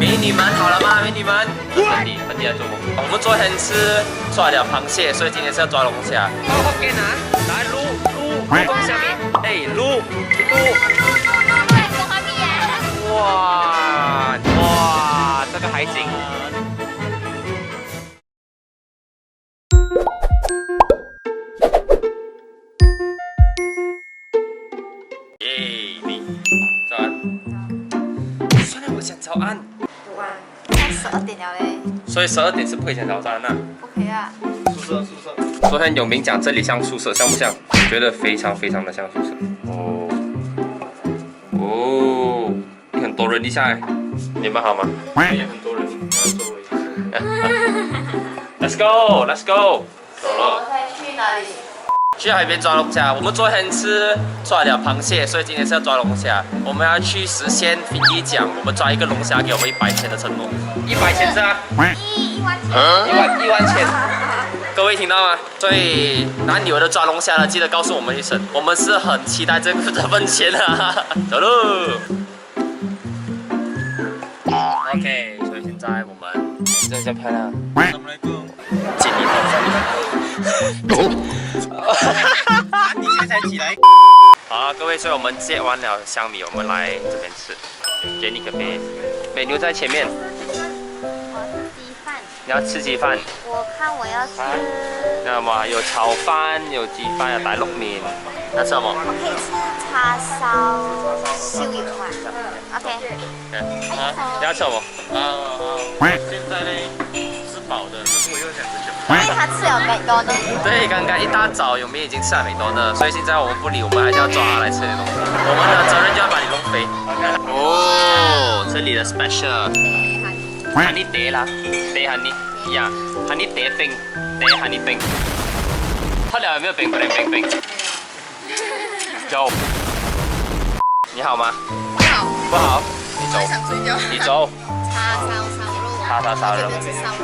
美女们好了吗？美女们，本地来做梦。我们昨天是抓了螃蟹，所以今天是要抓龙虾。好好给拿，来撸，放下面，哎撸。哇，这个海景。耶，你早安。算了，我想早安。哇，快12点了嘞。所以12点是不可以讲早安的。不可以啊。宿舍。昨天永明讲这里像宿舍，像不像？我觉得非常的像宿舍。哦，很多人一下，你们好吗？也很多人，周围。Let's go， 走了。我们会去哪里？去海边抓龙虾。我们昨天是抓了螃蟹，所以今天是要抓龙虾。我们要去实现fin迪奖，我们抓一个龙虾给我们100钱的承诺。100钱是吧1万钱。1万钱。各位听到吗？所以哪里有的抓龙虾的，记得告诉我们一声，我们是很期待这份钱的。走喽。OK， 所以现在我们真的漂亮。尽力了。你现在才起来。好，各位，所以我们接完了香米，我们来这边吃。给你个杯，美妞在前面。鸡饭。你要吃鸡饭？我看我要吃。那么有炒饭，有鸡饭，有大陸麵。要吃什麼？我可以吃叉燒燒肉嘛。OK。你要吃什麼？現在呢是飽的，可是我又想吃。因为他吃了美多呢。对，刚刚一大早永明已经吃了美多呢，所以现在我们不理，我们还是要抓他来吃点东西。我们的责任就要把你弄飞。哦，这里的 special。honey 嗲啦，嗲 honey， 呀 honey 嗲冰，嗲 honey 冰。他俩有没有冰？冰。有。你好吗？不好。你走。想睡觉。你走。叉燒肉。叉燒肉。这边是烧肉。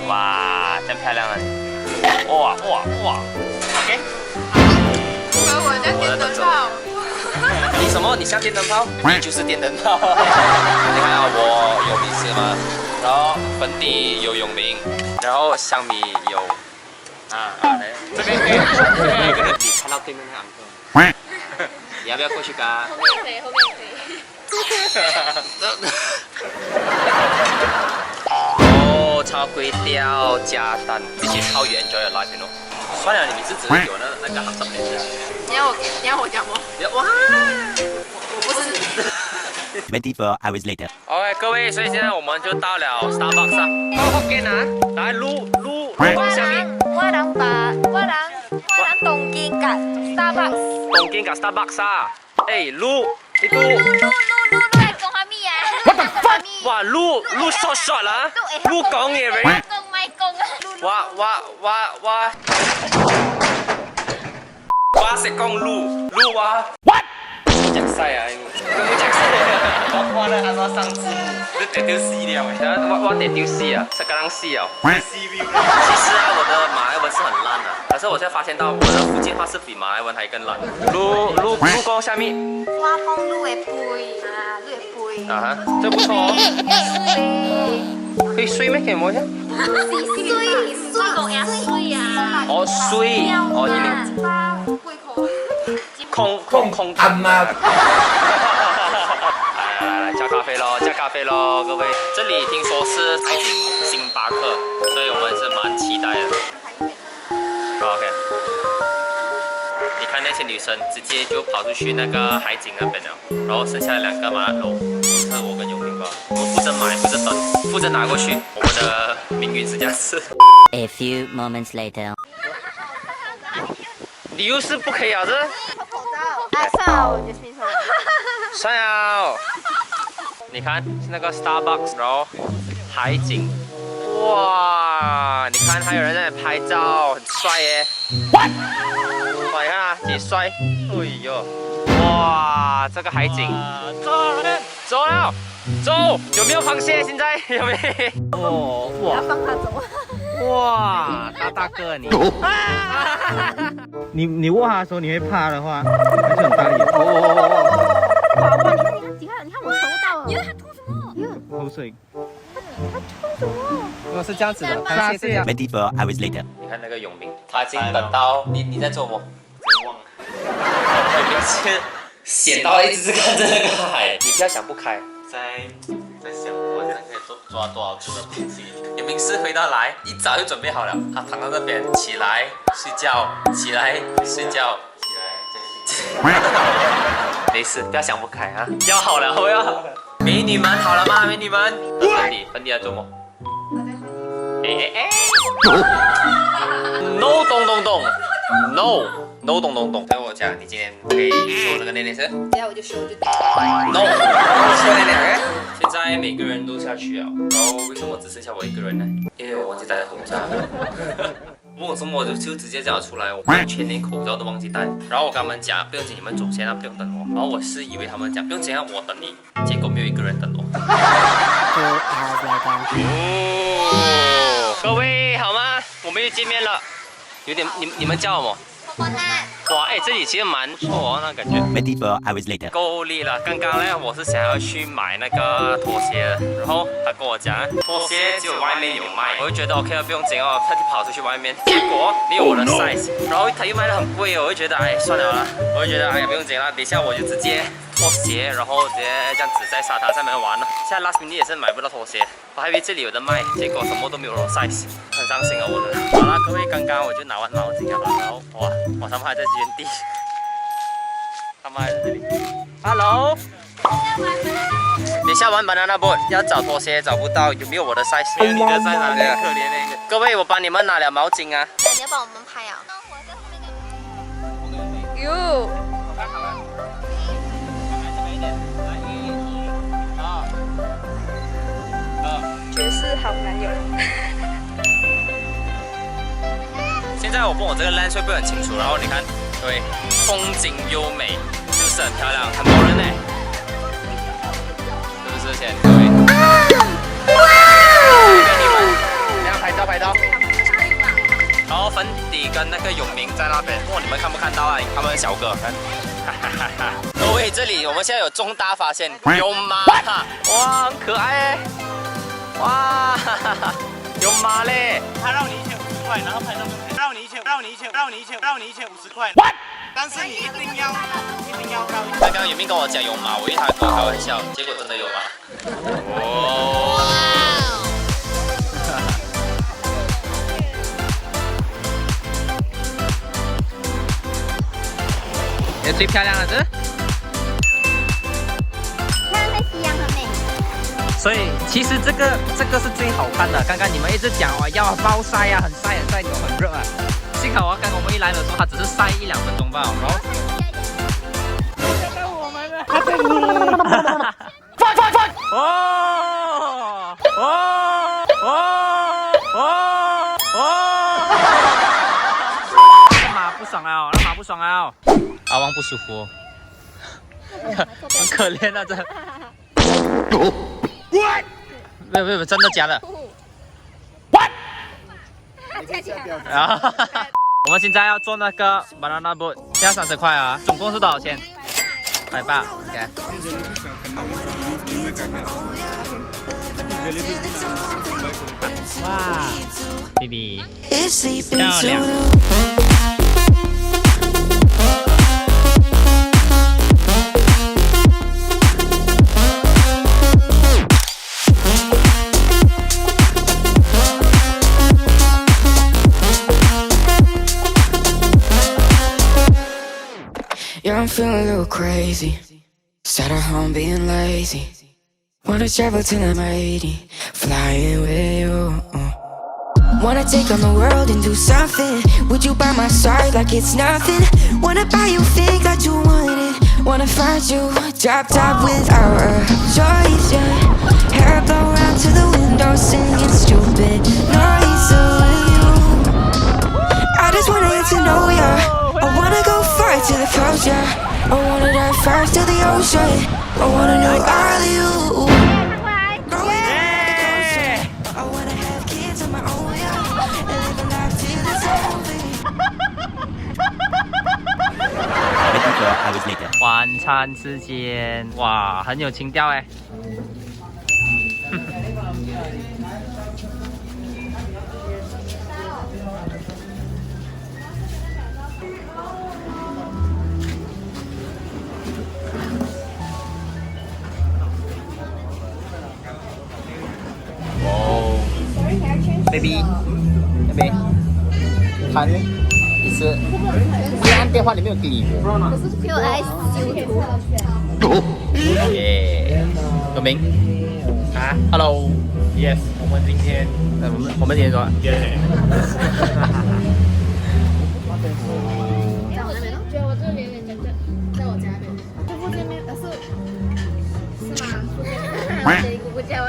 哇，真漂亮啊！哇 ，OK。我在电灯泡。你什么？你像电灯泡？你就是电灯泡。你看啊，我有米吃吗？然后粉底有永明，然后香米有来这边可以，你看到对面那个，你要不要过去跟他？后面可以。哦，炒粿条加蛋，This is how you enjoy your life, you know。算了，你每次只是有那个50年的。你要我讲吗？哇！我不是。24 hours later. OK， 各位，所以现在我们就到了 Starbucks 啊。好，OK 拿，来撸放下面。我東京㗎 Starbucks。東京㗎 Starbucks 啊！誒，撸，你都。係講下咩啊 What the fuck？哇，撸 short 啦，撸講嘢俾。講咪講啊！哇食講撸哇。What？食西啊！佢冇食西啊！我咧啱啱生字，你跌掉絲了誒！我跌掉絲啊，sekarang絲啊。其實啊，我的馬來文是很爛的，可是我現在發現到我的福建話是比馬來文還更爛。撸講下面。我講滷嘅背啊，滷嘅背。啊哈，這不錯哦。可以睡咩？可以摸一下。水啊！哦，水哦，一零。空阿媽。来加咖啡咯，各位。这里听说是海景星巴克，所以我们是蛮期待的。OK。你看那些女生直接就跑出去那个海景那边了，然后剩下的2个麻辣楼，是我跟永明吧。我们负责买，负责等，负责拿过去。我们的命运是这样子。A few moments later. 你又是不可以啊这？算了，我决定算了。算了。你看那个 Starbucks， 然后海景，哇！你看还有人在那里拍照，很帅耶。哇！你看啊，几帅！哎呦，哇，这个海景。走！有没有螃蟹？现在有没有？哦，哇！要放他走。哇，大哥你。你握它的时候，你会怕的话，还是很大力。哇！你看我抽到了。因为他吐什么？会不抽水。如果是这样子的，螃蟹是这样。 24 hours later. 你看那个永明，他已经等到你在做什么？真忘了。永明是闲到一直看着那个海，你不要想不开。在想我现在可以抓多少只的螃蟹。永明是回到来，一早就准备好了，他躺在那边，起来睡觉，起来睡觉，起来再睡觉。没事，不要想不开啊！要好了，我要好了。美女们好了吗？美女们，粉底要做么？No 咚咚咚 No 咚咚咚。跟我讲，你今天可以说那个内内是？等下我就说就对。 No 说内内。现在每个人都下去了，然后为什么只剩下我一个人呢？因为我忘记戴口罩。问我什么我就直接讲出来，我全连口罩都忘记戴。然后我跟他们讲，不用紧，你们走先啊，不用等我。然后我是以为他们讲不用紧啊，我等你，结果没有一个人等我。 2 hours later. 哦，各位好吗？我们又见面了，有点你们叫什么？哇，哎，这里其实蛮不错哦，那感觉。 24 hours later. 够力了。刚刚呢，我是想要去买那个拖鞋的，然后他跟我讲拖鞋只有外面有卖，我就觉得 OK 了，不用紧哦，他就跑出去外面，结果没有我的 size， 然后他又卖得很贵哦，我就觉得哎算了啦，我就觉得哎呀不用紧了，等一下我就直接拖鞋，然后直接这样子在沙滩上面玩了。现在 last minute 也是买不到拖鞋，我还以为这里有的卖，结果什么都没有我 size， 很伤心啊我的。好啦，各位，刚刚我就拿完毛巾了，然后哇，他们还在原地。 他们还在这里。Hello。你下完 banana boat 要找拖鞋找不到，有没有我的 size？ 没有你的 size 啊，可怜那个。各位，我帮你们拿了毛巾啊。你要帮我们拍啊？哟，爵士好男友。现在我问我这个 lens 会不会很清楚？然后你看，对，风景优美，是不是很漂亮？很多人呢，是不是？现在各位，跟你们这样拍照。然后粉底跟那个永明在那边，哇，你们看不看到啊？他们小哥，看，各位，这里我们现在有重大发现，有马，哇，很可爱哎，哇，有马嘞，他让你150块，然后拍照让你一千50块。但是你一定要绕一圈。刚刚永明跟我讲有马，我以为他跟我开玩笑，结果真的有马。哦。也最漂亮的是。看那夕阳很美。所以其实这个是最好看的。刚刚你们一直讲哦，要暴晒啊，很晒，很热啊。幸好刚刚我们一来的时候，它只是晒1-2分钟吧，然后。干嘛不爽啊？干嘛不爽啊？阿旺不舒服、哦，很可怜啊，这。没有，真的假的 ？What？ 啊！我们现在要做那个 banana boat， 现在30块啊，总共是多少钱？180 ，OK。哇 ，baby， 漂亮。Yeah, I'm feeling a little crazy. Sat at home being lazy. Wanna travel till I'm 80, flying with you. Wanna take on the world and do something. Would you by my side like it's nothing? Wanna buy you things that you wanted. Wanna find you drop top without a choice, yeah. Hair blow out to the window, singing stupid noise with you. I just wanna get to know ya. I wanna go far to the coast, yeah. I wanna dive first to the ocean. I wanna know all of you. Growing up in the ocean. I wanna have kids of my own, yeah. And live a life till it's over. 24 hours later. 晚餐时间，哇，很有情调哎。，baby，那边，看一次，虽然电话里面有给你。就爱修图。耶，有名啊 ，Hello，Yes， 我们今天说。觉得我这边有点真正，在我家那边，就附近面，是吗？附近，我这里姑姑家吗？